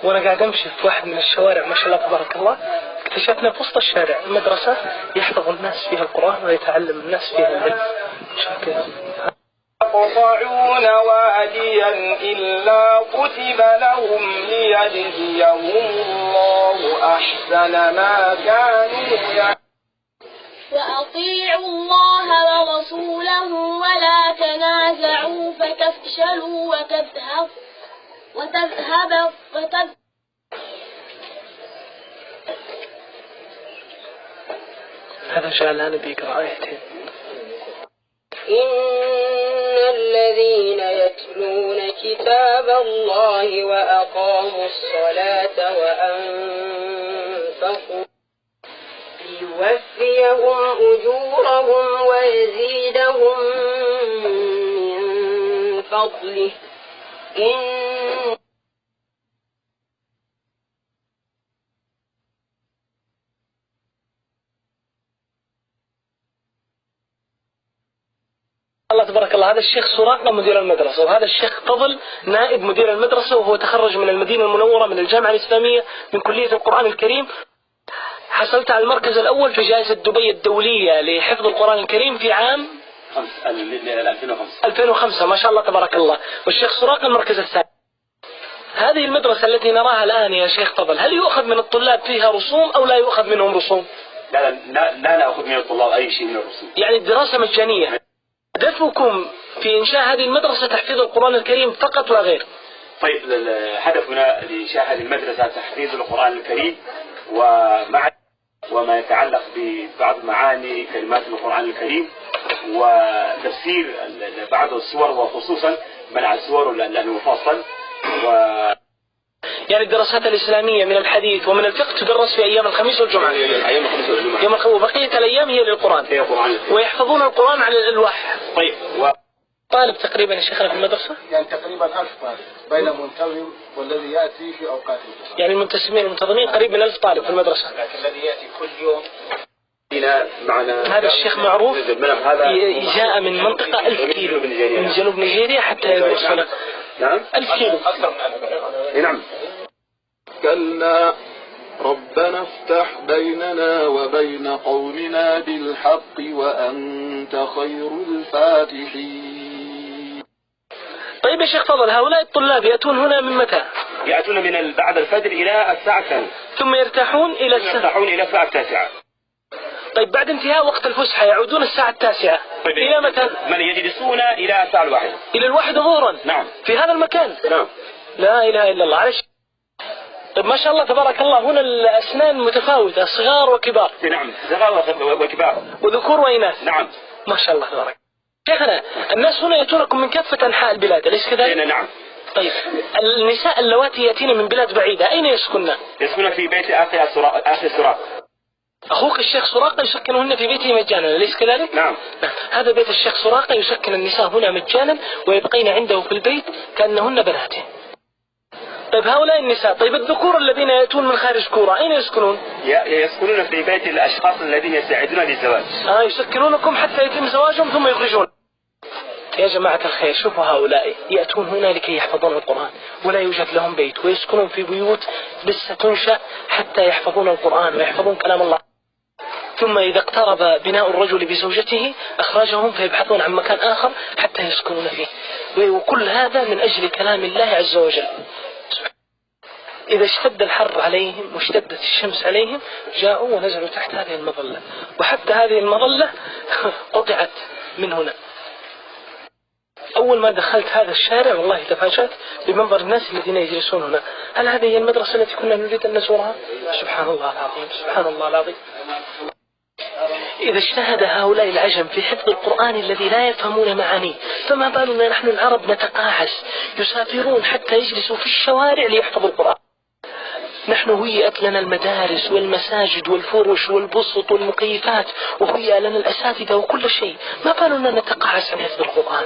وانا قاعد امشي في واحد من الشوارع ما شاء الله تبارك الله، اكتشفنا في وسط الشارع مدرسة يحفظ الناس فيها القرآن ويتعلم الناس فيها العلم. يقطعون واديا إلا كتب لهم ليجزيهم الله أحسن ما كانوا يعملون. وأطيعوا الله ورسوله ولا تنازعوا فتفشلوا وتذهب. هذا جعلنا بيقرأ آيتين. إن الذين يتلون كتاب الله وأقاموا الصلاة وأنفقوا ليوفيهم أجورهم ويزيدهم من فضله الله تبارك الله. هذا الشيخ سراقة مدير المدرسة، وهذا الشيخ فضل نائب مدير المدرسة، وهو تخرج من المدينة المنورة من الجامعة الإسلامية من كلية القرآن الكريم. حصلت على المركز الأول في جائزة دبي الدولية لحفظ القرآن الكريم في عام 2005 ما شاء الله تبارك الله. والشيخ سراقة المركز الثاني. هذه المدرسة التي نراها الآن يا شيخ فضل، هل يؤخذ من الطلاب فيها رسوم أو لا يؤخذ منهم رسوم؟ لا نأخذ من الطلاب أي شيء من الرسوم. يعني الدراسة مجانية. هدفكم في إنشاء هذه المدرسة تحفيظ القرآن الكريم فقط وغير؟ طيب هدفنا لإنشاء هذه المدرسة تحفيظ القرآن الكريم وما يتعلق ببعض معاني كلمات القرآن الكريم وتفسير بعض السور، وخصوصا منع السور المفصل. يعني الدراسات الإسلامية من الحديث ومن الفقه تدرس في أيام الخميس والجمعة. أيام الخميس والجمعة. يوم الخميس وبقية الأيام هي للقرآن. هي القرآن. ويحفظون القرآن على الألواح. طيب. طالب تقريبا يا شيخنا في المدرسة؟ يعني تقريبا 1000 طالب بين منتظم والذي يأتي في أوقات الجمعة. يعني المنتسبين المنتظمين قريب من 1000 طالب في المدرسة. لكن الذي يأتي كل يوم معنا هذا الشيخ معروف جاء من منطقة 1000 كيلو من جنوب نيجيريا حتى يدرس هنا. نعم 1000 كيلو. أكثر من 1000. نعم. كلا ربنا افتح بيننا وبين قومنا بالحق وأنت خير الفاتحين. طيب يا شيخ فضل، هؤلاء الطلاب يأتون هنا من متى؟ يأتون من بعد الفجر إلى الساعة 2 ثم يرتاحون إلى الساعة 9. طيب بعد انتهاء وقت الفسحة يعودون الساعة 9. طيب إلى متى؟ من يجلسون إلى الساعة 1. إلى 1 ظهرا. نعم. في هذا المكان. نعم. لا إله إلا الله. على طيب ما شاء الله تبارك الله، هنا الأسنان متفاوتة، صغار وكبار. نعم، صغار وكبار، وذكور وإناث. نعم. ما شاء الله تبارك. شيخنا الناس هنا يأتونكم من كافة أنحاء البلاد، أليس كذلك؟ نعم. طيب النساء اللواتي يأتين من بلاد بعيدة أين يسكنن؟ يسكنن في بيت أخي سراقة. أخوك الشيخ سراقة يسكنهن في بيته مجانا، أليس كذلك؟ نعم. هذا بيت الشيخ سراقة، يسكن النساء هنا مجانا ويبقين عنده في البيت كأنهن بناته. طيب هؤلاء النساء، طيب الذكور الذين يأتون من خارج كورة أين يسكنون؟ يسكنون في بيت الأشخاص الذين يساعدون للزواج. يسكنونكم حتى يتم زواجهم ثم يخرجون. يا جماعة الخير، شوفوا هؤلاء يأتون هنا لكي يحفظون القرآن ولا يوجد لهم بيت، ويسكنون في بيوت لسه تنشأ حتى يحفظون القرآن ويحفظون كلام الله. ثم إذا اقترب بناء الرجل بزوجته أخرجهم فيبحثون عن مكان آخر حتى يسكنون فيه، وكل هذا من أجل كلام الله عز وجل. إذا اشتد الحر عليهم واشتدت الشمس عليهم جاءوا ونزلوا تحت هذه المظلة، وحتى هذه المظلة قطعت من هنا. أول ما دخلت هذا الشارع والله تفاجأت بمنظر الناس الذين يجلسون هنا. هل هذه هي المدرسة التي كنا نريد أن نزورها؟ سبحان الله العظيم، سبحان الله العظيم. إذا اجتهد هؤلاء العجم في حفظ القرآن الذي لا يفهمون معانيه، فما بالنا نحن العرب نتقاعس، يسافرون حتى يجلسوا في الشوارع ليحفظوا القرآن. نحن هيئت لنا المدارس والمساجد والفرش والبسط والمكيفات، وهيئ لنا الأساتذة وكل شيء، ما بالنا نتقاعس عن حفظ القرآن.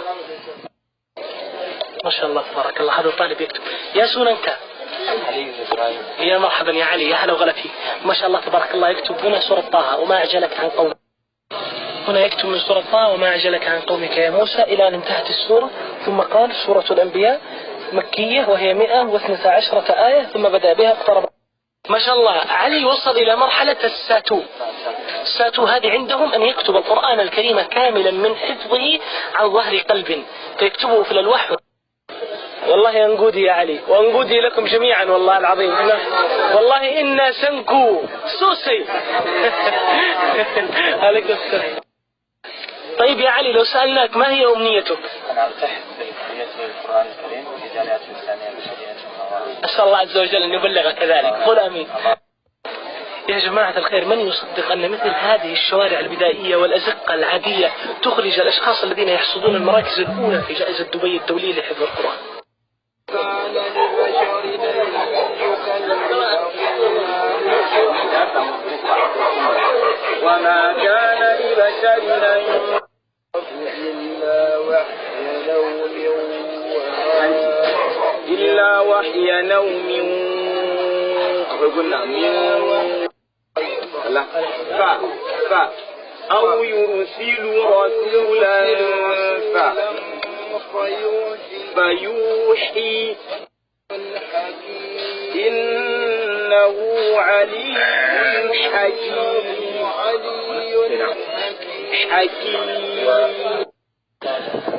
ما شاء الله تبارك الله. هذا الطالب يكتب. يا سننك. يا مرحبا يا علي، يا هلا وغلا فيك. ما شاء الله تبارك الله. يكتب هنا سورة طه وما أعجلك عن قومك. هنا يكتب من سورة طه وما أعجلك عن قومك يا موسى إلى أن انتهت السورة، ثم قال سورة الأنبياء مكية وهي 112 آية، ثم بدأ بها اقترب. ما شاء الله علي وصل إلى مرحلة الساتو. الساتو هذه عندهم أن يكتب القرآن الكريم كاملا من حفظه عن ظهر قلب، فيكتبه في الألواح. والله أنقودي يا علي، وأنقودي لكم جميعا والله العظيم، والله إنا سنكو سوسي. عليك السلام. طيب يا علي، لو سألناك ما هي أمنيتك؟ أنا ألتحق بكلية القرآن الكريم في جامعة الإسلامية بمدينة المنورة. أسأل الله عز وجل أن يبلغ كذلك. قل آمين. يا جماعة الخير، من يصدق أن مثل هذه الشوارع البدائية والأزقة العادية تخرج الأشخاص الذين يحصدون المراكز الأولى في جائزة دبي الدولية لحفظ القرآن؟ وما كان لبشر إلا وحي نوم أو يرسل رسولا فيوحي إنه علي حكيم.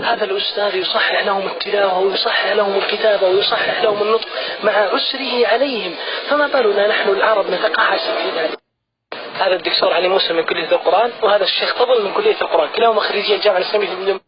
هذا الأستاذ يصحح لهم التلاوة ويصحح لهم الكتابة ويصحح لهم النطق مع عسره عليهم، فما بالنا نحن العرب نتقاعس في ذلك. هذا الدكتور علي موسى من كلية القرآن، وهذا الشيخ فضل من كلية القرآن، كلاهما خريجي الجامعة الإسلامية في